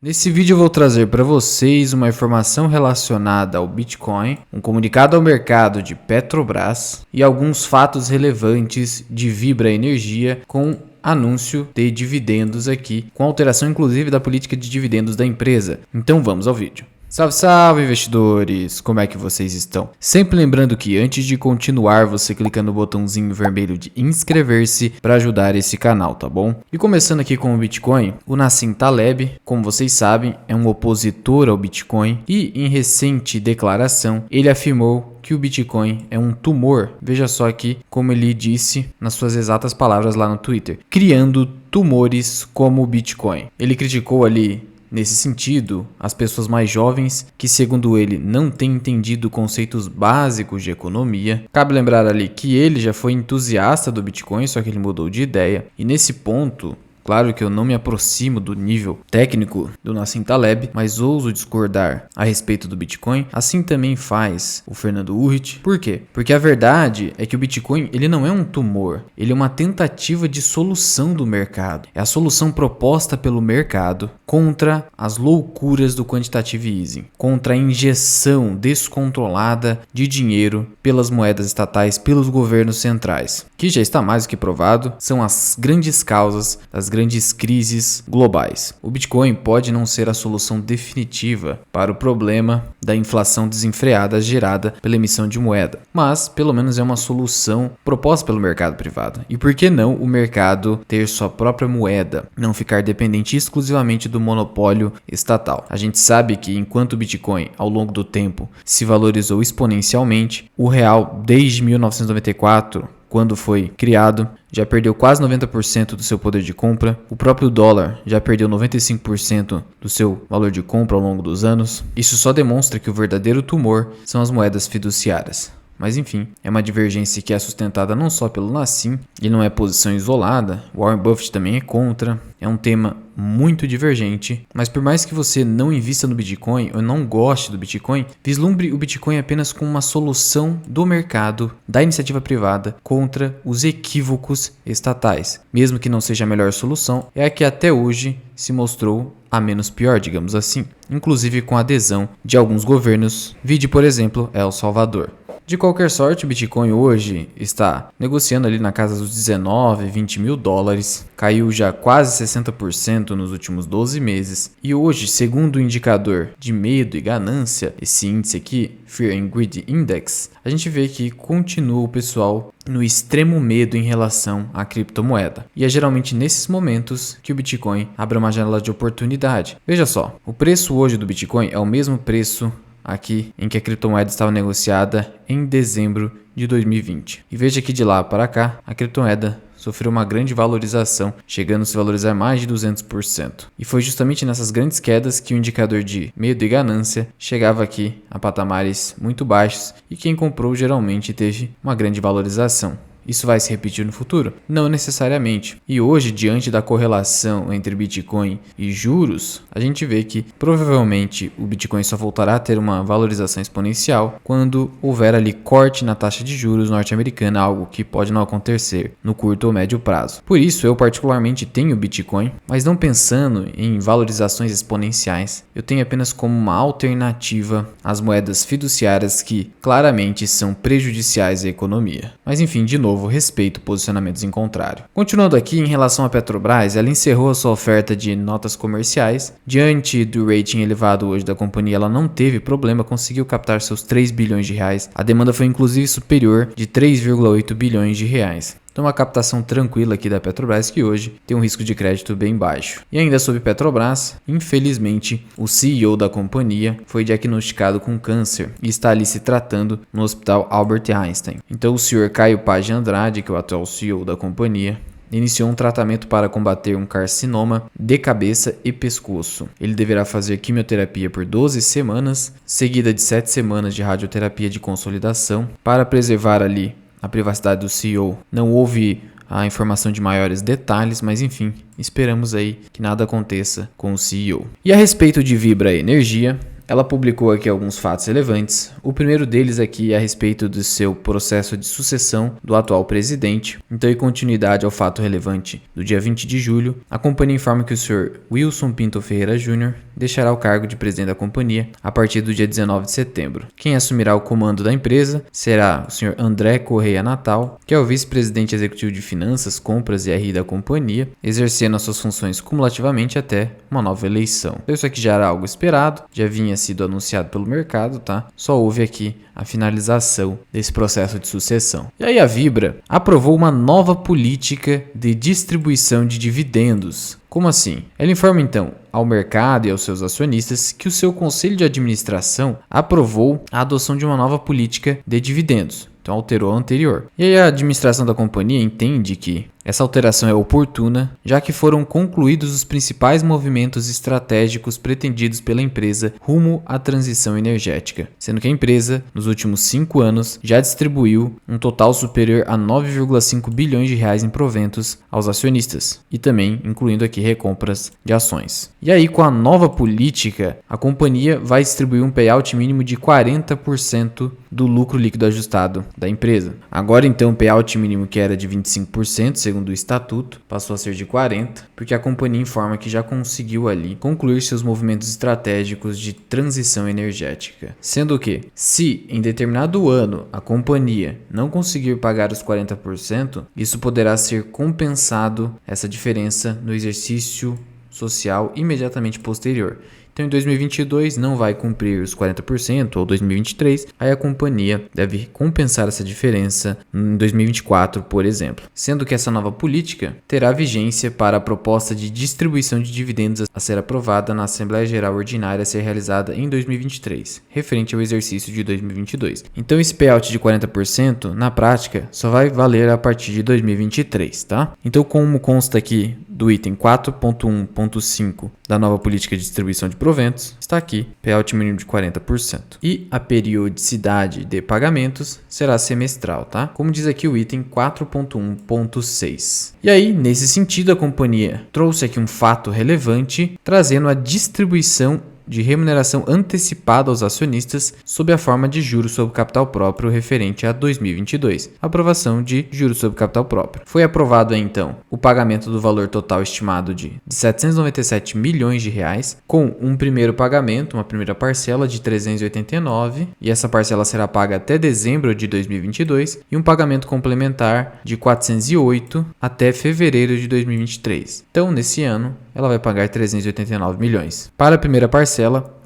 Nesse vídeo eu vou trazer para vocês uma informação relacionada ao Bitcoin, um comunicado ao mercado de Petrobras e alguns fatos relevantes de Vibra Energia com anúncio de dividendos aqui, com alteração inclusive da política de dividendos da empresa. Então vamos ao vídeo. Salve, salve investidores! Como é que vocês estão? Sempre lembrando que antes de continuar, você clica no botãozinho vermelho de inscrever-se para ajudar esse canal, tá bom? E começando aqui com o Bitcoin, o Nassim Taleb, como vocês sabem, é um opositor ao Bitcoin e em recente declaração ele afirmou que o Bitcoin é um tumor. Veja só aqui como ele disse nas suas exatas palavras lá no Twitter, criando tumores como o Bitcoin. Ele criticou ali nesse sentido, as pessoas mais jovens que, segundo ele, não têm entendido conceitos básicos de economia. Cabe lembrar ali que ele já foi entusiasta do Bitcoin, só que ele mudou de ideia. E nesse ponto, claro que eu não me aproximo do nível técnico do Nassim Taleb, mas ouso discordar a respeito do Bitcoin. Assim também faz o Fernando Urich. Por quê? Porque a verdade é que o Bitcoin ele não é um tumor, ele é uma tentativa de solução do mercado. É a solução proposta pelo mercado contra as loucuras do quantitative easing, contra a injeção descontrolada de dinheiro pelas moedas estatais, pelos governos centrais, que já está mais do que provado, são as grandes causas das grandes crises globais. O Bitcoin pode não ser a solução definitiva para o problema da inflação desenfreada gerada pela emissão de moeda, mas pelo menos é uma solução proposta pelo mercado privado. E por que não o mercado ter sua própria moeda, não ficar dependente exclusivamente do monopólio estatal? A gente sabe que enquanto o Bitcoin ao longo do tempo se valorizou exponencialmente, o real desde 1994, quando foi criado, já perdeu quase 90% do seu poder de compra. O próprio dólar já perdeu 95% do seu valor de compra ao longo dos anos. Isso só demonstra que o verdadeiro tumor são as moedas fiduciárias. Mas enfim, é uma divergência que é sustentada não só pelo Nassim, ele não é posição isolada, Warren Buffett também é contra, é um tema muito divergente, mas por mais que você não invista no Bitcoin ou não goste do Bitcoin, vislumbre o Bitcoin apenas como uma solução do mercado, da iniciativa privada, contra os equívocos estatais. Mesmo que não seja a melhor solução, é a que até hoje se mostrou a menos pior, digamos assim, inclusive com a adesão de alguns governos, vide por exemplo El Salvador. De qualquer sorte, o Bitcoin hoje está negociando ali na casa dos 19, 20 mil dólares, caiu já quase 60% nos últimos 12 meses e hoje, segundo o indicador de medo e ganância, esse índice aqui, Fear and Greed Index, a gente vê que continua o pessoal no extremo medo em relação à criptomoeda. E é geralmente nesses momentos que o Bitcoin abre uma janela de oportunidade. Veja só, o preço hoje do Bitcoin é o mesmo preço aqui em que a criptomoeda estava negociada em dezembro de 2020. E veja que de lá para cá, a criptomoeda sofreu uma grande valorização, chegando a se valorizar mais de 200%. E foi justamente nessas grandes quedas que o indicador de medo e ganância chegava aqui a patamares muito baixos e quem comprou geralmente teve uma grande valorização. Isso vai se repetir no futuro? Não necessariamente. E hoje, diante da correlação entre Bitcoin e juros, a gente vê que provavelmente o Bitcoin só voltará a ter uma valorização exponencial quando houver ali corte na taxa de juros norte-americana, algo que pode não acontecer no curto ou médio prazo. Por isso, eu particularmente tenho Bitcoin, mas não pensando em valorizações exponenciais. Eu tenho apenas como uma alternativa às moedas fiduciárias que claramente são prejudiciais à economia. Mas enfim, de novo, respeito posicionamentos em contrário. Continuando aqui, em relação à Petrobras, ela encerrou a sua oferta de notas comerciais. Diante do rating elevado hoje da companhia, ela não teve problema, conseguiu captar seus 3 bilhões de reais. A demanda foi inclusive superior de 3,8 bilhões de reais. Então uma captação tranquila aqui da Petrobras que hoje tem um risco de crédito bem baixo. E ainda sobre Petrobras, infelizmente o CEO da companhia foi diagnosticado com câncer e está ali se tratando no Hospital Albert Einstein. Então o senhor Caio Paz de Andrade, que é o atual CEO da companhia, iniciou um tratamento para combater um carcinoma de cabeça e pescoço. Ele deverá fazer quimioterapia por 12 semanas, seguida de 7 semanas de radioterapia de consolidação para preservar ali a privacidade do CEO. Não houve a informação de maiores detalhes, mas enfim, esperamos aí que nada aconteça com o CEO. E a respeito de Vibra Energia, ela publicou aqui alguns fatos relevantes. O primeiro deles aqui é a respeito do seu processo de sucessão do atual presidente. Então, em continuidade ao fato relevante do dia 20 de julho, a companhia informa que o Sr. Wilson Pinto Ferreira Jr. deixará o cargo de presidente da companhia a partir do dia 19 de setembro. Quem assumirá o comando da empresa será o Sr. André Correia Natal, que é o vice-presidente executivo de Finanças, Compras e RI da companhia, exercendo as suas funções cumulativamente até uma nova eleição. Então, isso aqui já era algo esperado, já vinha sido anunciado pelo mercado, tá? Só houve aqui a finalização desse processo de sucessão. E aí a Vibra aprovou uma nova política de distribuição de dividendos. Como assim? Ela informa então ao mercado e aos seus acionistas que o seu conselho de administração aprovou a adoção de uma nova política de dividendos. Então alterou a anterior. E aí a administração da companhia entende que essa alteração é oportuna, já que foram concluídos os principais movimentos estratégicos pretendidos pela empresa rumo à transição energética, sendo que a empresa, nos últimos 5 anos, já distribuiu um total superior a 9,5 bilhões de reais em proventos aos acionistas, e também incluindo aqui recompras de ações. E aí, com a nova política, a companhia vai distribuir um payout mínimo de 40% do lucro líquido ajustado da empresa. Agora então o payout mínimo, que era de 25%, segundo o estatuto, passou a ser de 40%, porque a companhia informa que já conseguiu ali concluir seus movimentos estratégicos de transição energética. Sendo que, se em determinado ano a companhia não conseguir pagar os 40%, isso poderá ser compensado, essa diferença, no exercício social imediatamente posterior. Então, em 2022 não vai cumprir os 40%, ou 2023, aí a companhia deve compensar essa diferença em 2024, por exemplo. Sendo que essa nova política terá vigência para a proposta de distribuição de dividendos a ser aprovada na Assembleia Geral Ordinária a ser realizada em 2023, referente ao exercício de 2022. Então, esse payout de 40%, na prática, só vai valer a partir de 2023, tá? Então, como consta aqui do item 4.1.5 da nova política de distribuição de proventos, está aqui, payout mínimo de 40%. E a periodicidade de pagamentos será semestral, tá? Como diz aqui o item 4.1.6. E aí, nesse sentido, a companhia trouxe aqui um fato relevante, trazendo a distribuição de remuneração antecipada aos acionistas sob a forma de juros sobre capital próprio referente a 2022. Aprovação de juros sobre capital próprio. Foi aprovado então o pagamento do valor total estimado de 797 milhões de reais, com um primeiro pagamento, uma primeira parcela de 389, e essa parcela será paga até dezembro de 2022, e um pagamento complementar de 408 até fevereiro de 2023. Então, nesse ano, ela vai pagar 389 milhões. Para a primeira parcela,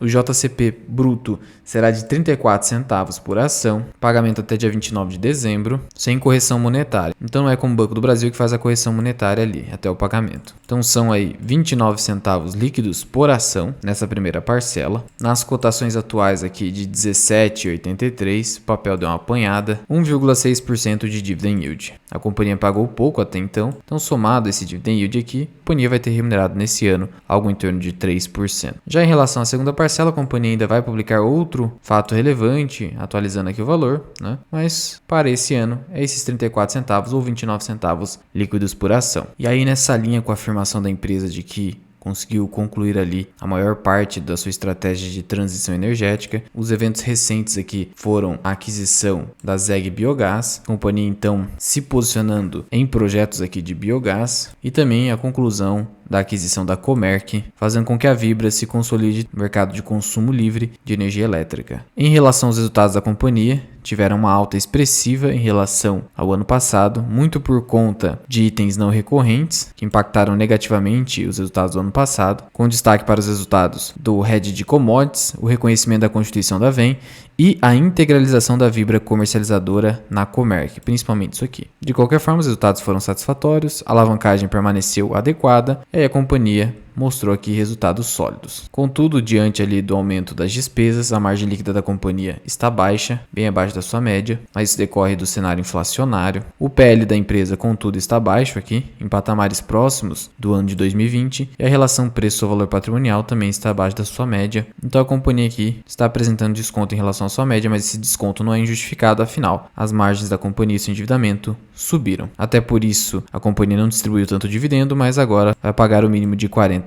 o JCP bruto será de 34 centavos por ação, pagamento até dia 29 de dezembro, sem correção monetária. Então não é como o Banco do Brasil que faz a correção monetária ali, até o pagamento. Então são aí 29 centavos líquidos por ação nessa primeira parcela. Nas cotações atuais aqui de 17,83, o papel deu uma apanhada, 1,6% de dividend yield. A companhia pagou pouco até então, somado esse dividend yield aqui, a companhia vai ter remunerado nesse ano algo em torno de 3%. Já em relação à segunda parcela, a companhia ainda vai publicar outro fato relevante, atualizando aqui o valor, né? Mas para esse ano é esses 34 centavos ou 29 centavos líquidos por ação. E aí, nessa linha com a afirmação da empresa de que conseguiu concluir ali a maior parte da sua estratégia de transição energética, os eventos recentes aqui foram a aquisição da ZEG Biogás, a companhia então se posicionando em projetos aqui de biogás, e também a conclusão da aquisição da Comerc, fazendo com que a Vibra se consolide no mercado de consumo livre de energia elétrica. Em relação aos resultados da companhia, tiveram uma alta expressiva em relação ao ano passado, muito por conta de itens não recorrentes, que impactaram negativamente os resultados do ano passado, com destaque para os resultados do hedge de commodities, o reconhecimento da constituição da VEM e a integralização da Vibra comercializadora na Comerc, principalmente isso aqui. De qualquer forma, os resultados foram satisfatórios, a alavancagem permaneceu adequada e a companhia mostrou aqui resultados sólidos. Contudo, diante ali do aumento das despesas, a margem líquida da companhia está baixa, bem abaixo da sua média, mas isso decorre do cenário inflacionário. O PL da empresa, contudo, está baixo aqui, em patamares próximos do ano de 2020, e a relação preço-valor patrimonial também está abaixo da sua média. Então a companhia aqui está apresentando desconto em relação à sua média, mas esse desconto não é injustificado, afinal, as margens da companhia e seu endividamento subiram. Até por isso, a companhia não distribuiu tanto dividendo, mas agora vai pagar o mínimo de 40%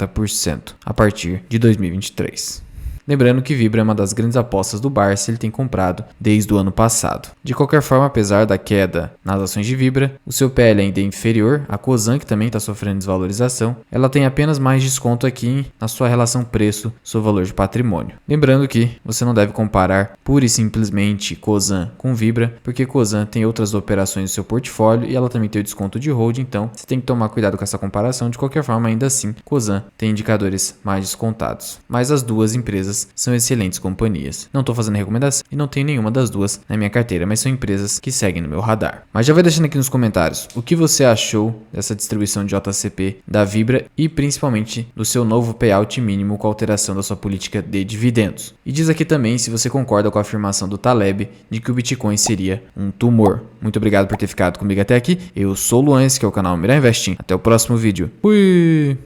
a partir de 2023. Lembrando que Vibra é uma das grandes apostas do Barça, ele tem comprado desde o ano passado. De qualquer forma, apesar da queda nas ações de Vibra, o seu PL ainda é inferior à Cosan, que também está sofrendo desvalorização. Ela tem apenas mais desconto aqui na sua relação preço sobre valor de patrimônio. Lembrando que você não deve comparar pura e simplesmente Cosan com Vibra, porque Cosan tem outras operações no seu portfólio e ela também tem o desconto de hold, então você tem que tomar cuidado com essa comparação. De qualquer forma, ainda assim, Cosan tem indicadores mais descontados. Mas as duas empresas são excelentes companhias. Não estou fazendo recomendação e não tenho nenhuma das duas na minha carteira, mas são empresas que seguem no meu radar. Mas já vai deixando aqui nos comentários o que você achou dessa distribuição de JCP da Vibra e principalmente do seu novo payout mínimo com a alteração da sua política de dividendos. E diz aqui também se você concorda com a afirmação do Taleb de que o Bitcoin seria um tumor. Muito obrigado por ter ficado comigo até aqui. Eu sou o Luan, esse que é o canal Mirar Investing. Até o próximo vídeo. Fui!